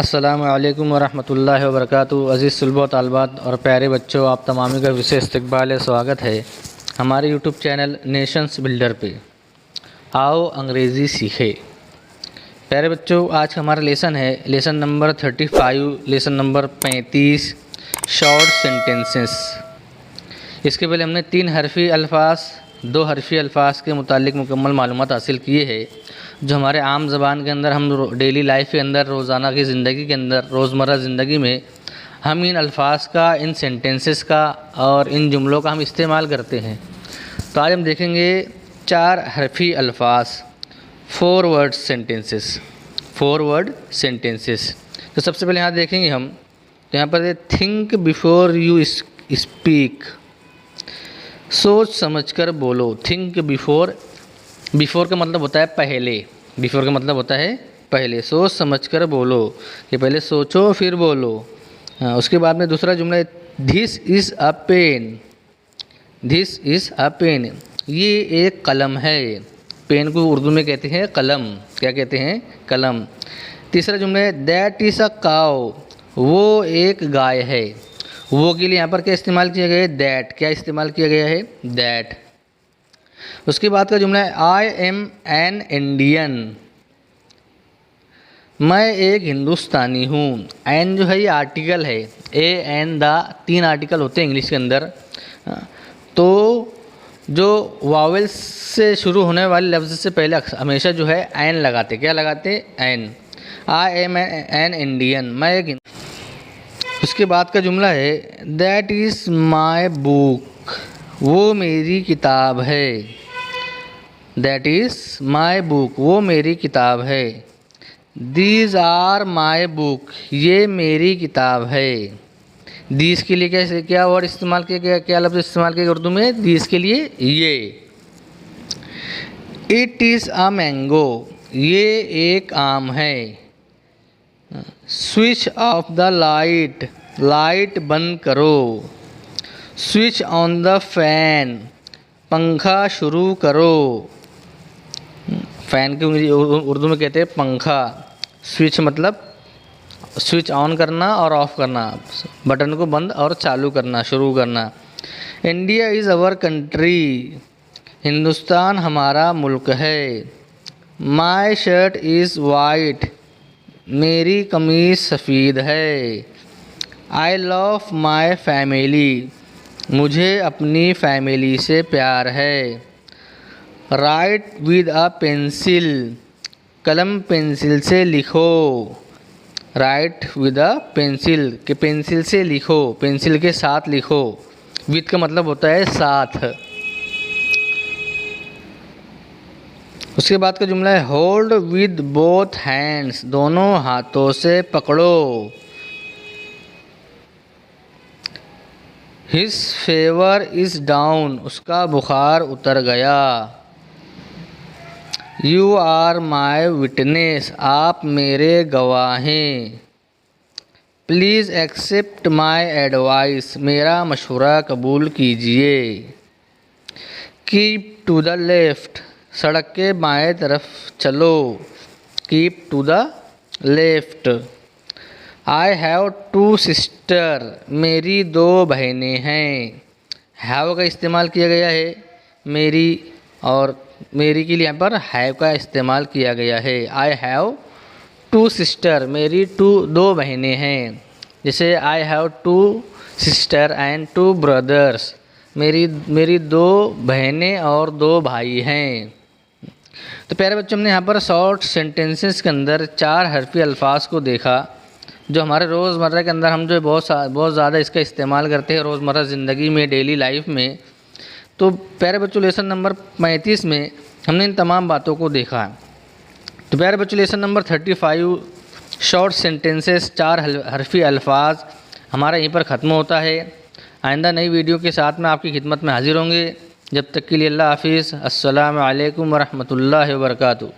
अस्सलामु अलैकुम वरहमतुल्लाहि वबरकातुहू। अज़ीज़ तलबा तालिबात और प्यारे बच्चों, आप तमामी का विशेष इस्तकबाल स्वागत है हमारे यूट्यूब चैनल नेशंस बिल्डर पे। आओ अंग्रेज़ी सीखे। प्यारे बच्चों, आज का हमारा लेसन है lesson number 35, lesson number 35 short sentences. इसके पहले हमने 3 हरफ़ी अल्फाज 2 हरफ़ी अल्फाज के मुतालिक मुकम्मल मालूमात हासिल किए हैं, जो हमारे आम ज़बान के अंदर हम डेली लाइफ के अंदर, रोज़ाना की ज़िंदगी के अंदर, रोज़मर्रा ज़िंदगी में हम इन अल्फाज का, इन सेंटेंसेस का और इन जुमलों का हम इस्तेमाल करते हैं। तो आज हम देखेंगे 4 हरफ़ी अल्फाज, 4 वर्ड सेंटेंसेस, 4 वर्ड सेंटेंसेस। तो सबसे पहले यहाँ देखेंगे हम, तो यहाँ पर थिंक बिफोर यू स्पीक, सोच समझकर बोलो। थिंक बिफोर, बिफोर का मतलब होता है पहले, बिफोर का मतलब होता है पहले। सोच समझकर बोलो कि पहले सोचो फिर बोलो। उसके बाद में दूसरा जुमला है this is a pen, this is a pen, ये एक कलम है। पेन को उर्दू में कहते हैं कलम, क्या कहते हैं? कलम। तीसरा जुमला है दैट इज़ अ काउ, वो एक गाय है। वो के लिए यहाँ पर क्या इस्तेमाल किया गया है? दैट। क्या इस्तेमाल किया गया है? दैट। उसके बाद का जुमला है आई एम एन इंडियन, मैं एक हिंदुस्तानी हूँ। एन जो है ये आर्टिकल है, ए एन द 3 आर्टिकल होते हैं इंग्लिश के अंदर। तो जो वावेल्स से शुरू होने वाले लफ्ज़ से पहले हमेशा जो है एन लगाते। क्या लगाते? An. I am an Indian, मैं एक। उसके बाद का जुमला है दैट इज़ माई बुक, वो मेरी किताब है। दैट इज़ माई बुक, वो मेरी किताब है। दीज आर माई बुक, ये मेरी किताब है। दीज के लिए कैसे, क्या वर्ड इस्तेमाल किया गया, क्या लफ्ज़ इस्तेमाल किया गया उर्दू में? दीज के लिए ये। इट इज़ अ मैंगो, ये एक आम है। Switch off the light, light बंद करो। स्विच ऑन द फैन, पंखा शुरू करो। फ़ैन की उर्दू में कहते हैं पंखा। स्विच मतलब स्विच ऑन करना और ऑफ़ करना, बटन को बंद और चालू करना, शुरू करना। India is our country, Hindustan हमारा मुल्क है। माई शर्ट इज़ वाइट, मेरी कमीज़ सफ़ेद है। आई लव माई फैमिली, मुझे अपनी फैमिली से प्यार है। राइट विद अ पेंसिल, कलम पेंसिल से लिखो। राइट विद अ पेंसिल, कि पेंसिल से लिखो, पेंसिल के साथ लिखो। विद का मतलब होता है साथ। उसके बाद का जुमला है होल्ड विद बोथ हैंड्स, दोनों हाथों से पकड़ो। हिज फेवर इज़ डाउन, उसका बुखार उतर गया। यू आर माई विटनेस, आप मेरे गवाह हैं। प्लीज़ एक्सेप्ट माई एडवाइस, मेरा मशवरा कबूल कीजिए। कीप टू द लेफ़्ट, सड़क के बाएं तरफ चलो। Keep to the left. I have 2 sister, मेरी 2 बहनें हैं। हैव का इस्तेमाल किया गया है मेरी, और मेरी के लिए यहाँ पर हैव का इस्तेमाल किया गया है। आई हैव 2 सिस्टर, मेरी 2 बहनें हैं। जैसे आई हैव 2 सिस्टर एंड 2 ब्रदर्स, मेरी 2 बहनें और 2 भाई हैं। तो प्यारे बच्चों, हमने यहाँ पर शॉर्ट सेंटेंसेस के अंदर 4 हरफ़ी अल्फाज को देखा, जो हमारे रोज़मर्रा के अंदर हम जो बहुत ज़्यादा इसका इस्तेमाल करते हैं रोज़मर्रा ज़िंदगी में, डेली लाइफ में। तो प्यारे बच्चों, लेसन नंबर 35 में हमने इन तमाम बातों को देखा। तो प्यारे बच्चों, लेसन नंबर 35 शॉर्ट सेंटेंसेस, 4 हरफ़ी अल्फाज हमारा यहीं पर ख़त्म होता है। आइंदा नई वीडियो के साथ में आपकी खिदमत में हाज़िर होंगे। जब तक के लिए अल्लाह हाफ़िज़। अस्सलामु अलैकुम वरहमतुल्लाहि वबरकातुहू।